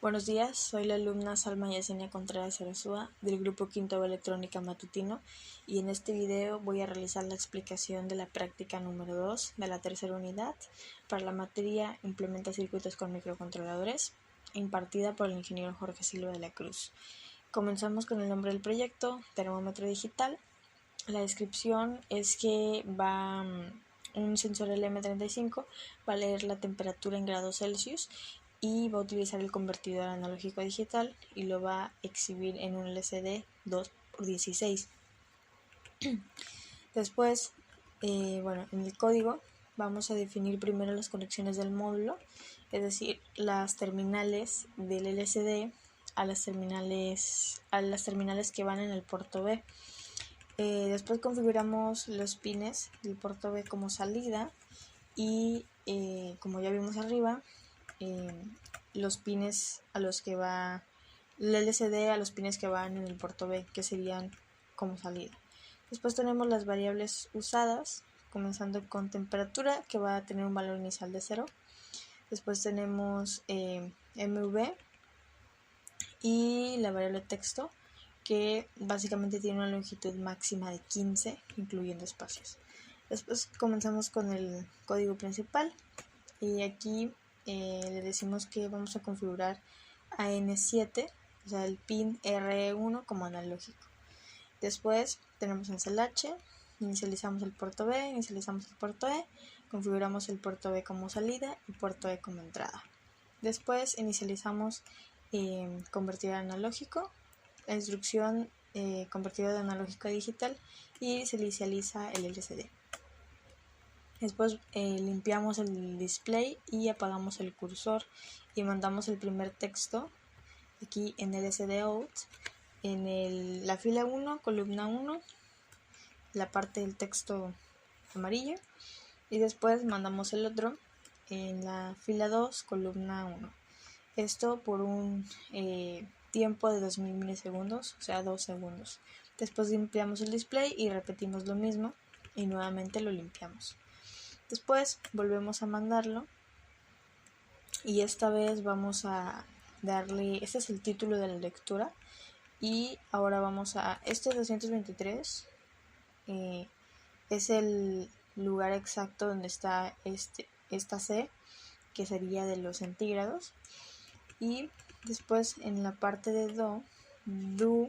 Buenos días, soy la alumna Salma Yesenia Contreras Arazúa del grupo Quinto de Electrónica Matutino y en este video voy a realizar la explicación de la práctica número 2 de la tercera unidad para la materia Implementa circuitos con microcontroladores, impartida por el ingeniero Jorge Silva de la Cruz. Comenzamos con el nombre del proyecto, termómetro digital. La descripción es que un sensor LM35 va a leer la temperatura en grados Celsius y va a utilizar el convertidor analógico a digital y lo va a exhibir en un LCD 2x16. Después, en el código vamos a definir primero las conexiones del módulo, es decir, las terminales del LCD a las terminales que van en el puerto B. Después configuramos los pines del puerto B como salida y como ya vimos arriba, los pines a los que va el LCD a los pines que van en el puerto B, que serían como salida. Después tenemos las variables usadas, comenzando con temperatura, que va a tener un valor inicial de 0. Después tenemos MV y la variable texto, que básicamente tiene una longitud máxima de 15, incluyendo espacios. Después comenzamos con el código principal y aquí le decimos que vamos a configurar a N7, o sea el pin R1 como analógico. Después tenemos en CLH, inicializamos el puerto B, inicializamos el puerto E, configuramos el puerto B como salida y puerto E como entrada. Después inicializamos convertidor analógico, la instrucción convertidor de analógico a digital y se inicializa el LCD. Después limpiamos el display y apagamos el cursor y mandamos el primer texto aquí en LCD out en la fila 1, columna 1, la parte del texto amarillo, y después mandamos el otro en la fila 2, columna 1. Esto por un tiempo de 2000 milisegundos, o sea 2 segundos. Después limpiamos el display y repetimos lo mismo y nuevamente lo limpiamos. Después volvemos a mandarlo y esta vez vamos a darle, este es el título de la lectura y ahora vamos a, este 223 es el lugar exacto donde está esta C, que sería de los centígrados, y después en la parte de do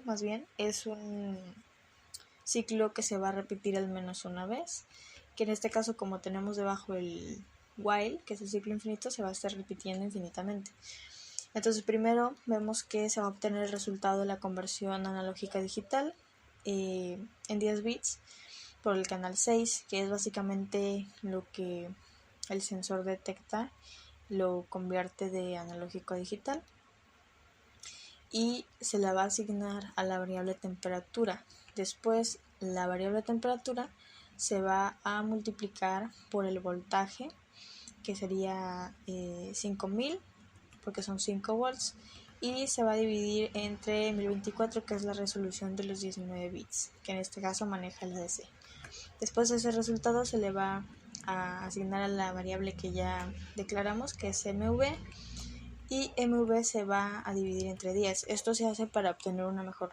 más bien es un ciclo que se va a repetir al menos una vez, que en este caso, como tenemos debajo el while, que es el ciclo infinito, se va a estar repitiendo infinitamente. Entonces primero vemos que se va a obtener el resultado de la conversión analógica digital en 10 bits por el canal 6, que es básicamente lo que el sensor detecta, lo convierte de analógico a digital, y se la va a asignar a la variable temperatura. Después la variable temperatura se va a multiplicar por el voltaje, que sería 5000 porque son 5 volts, y se va a dividir entre 1024, que es la resolución de los 19 bits, que en este caso maneja el ADC. Después de ese resultado se le va a asignar a la variable que ya declaramos, que es MV, y MV se va a dividir entre 10. Esto se hace para obtener una mejor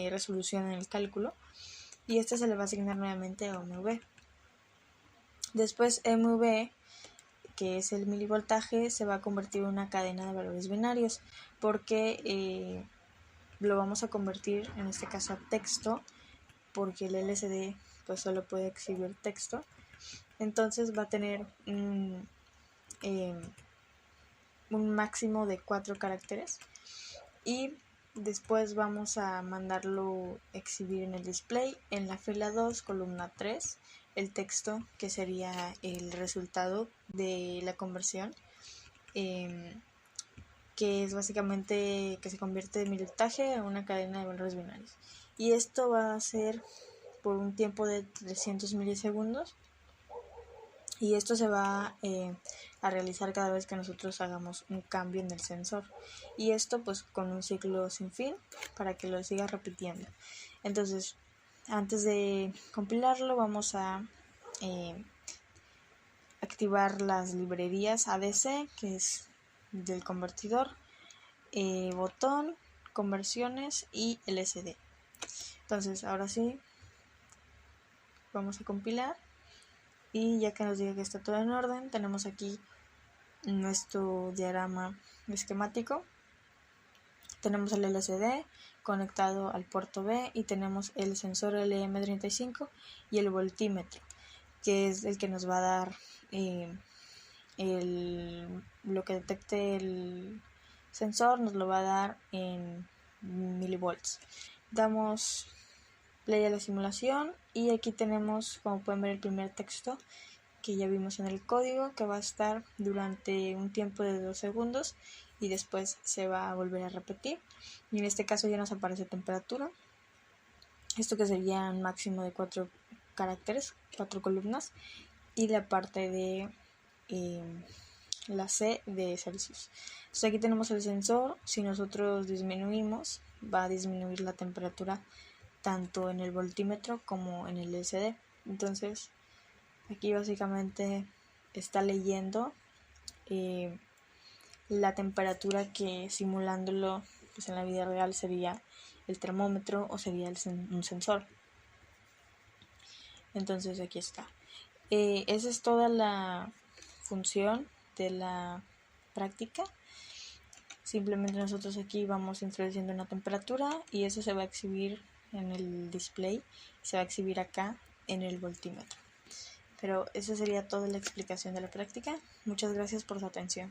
resolución en el cálculo, y este se le va a asignar nuevamente a MV. Después MV, que es el milivoltaje, se va a convertir en una cadena de valores binarios, porque lo vamos a convertir en este caso a texto, porque el LCD pues solo puede exhibir texto. Entonces va a tener un máximo de 4 caracteres, y después vamos a mandarlo exhibir en el display en la fila 2, columna 3, el texto, que sería el resultado de la conversión, que es básicamente que se convierte de milivoltaje a una cadena de valores binarios, y esto va a ser por un tiempo de 300 milisegundos, y esto se va a realizar cada vez que nosotros hagamos un cambio en el sensor, y esto pues con un ciclo sin fin para que lo siga repitiendo. Entonces, antes de compilarlo vamos a activar las librerías ADC, que es del convertidor, botón, conversiones y LSD. Entonces ahora sí vamos a compilar, y ya que nos diga que está todo en orden, tenemos aquí nuestro diagrama esquemático. Tenemos el LCD conectado al puerto B y tenemos el sensor LM35 y el voltímetro, que es el que nos va a dar lo que detecte el sensor, nos lo va a dar en milivolts. Damos play a la simulación y aquí tenemos, como pueden ver, el primer texto que ya vimos en el código, que va a estar durante un tiempo de 2 segundos y después se va a volver a repetir, y en este caso ya nos aparece temperatura, esto que sería un máximo de 4 caracteres, 4 columnas, y la parte de la C de Celsius. Entonces aquí tenemos el sensor. Si nosotros disminuimos, va a disminuir la temperatura tanto en el voltímetro como en el LCD. Entonces aquí básicamente está leyendo la temperatura que, simulándolo pues en la vida real, sería el termómetro o sería un sensor. Entonces aquí está. Esa es toda la función de la práctica. Simplemente nosotros aquí vamos introduciendo una temperatura y eso se va a exhibir en el display, se va a exhibir acá en el voltímetro. Pero esa sería toda la explicación de la práctica. Muchas gracias por su atención.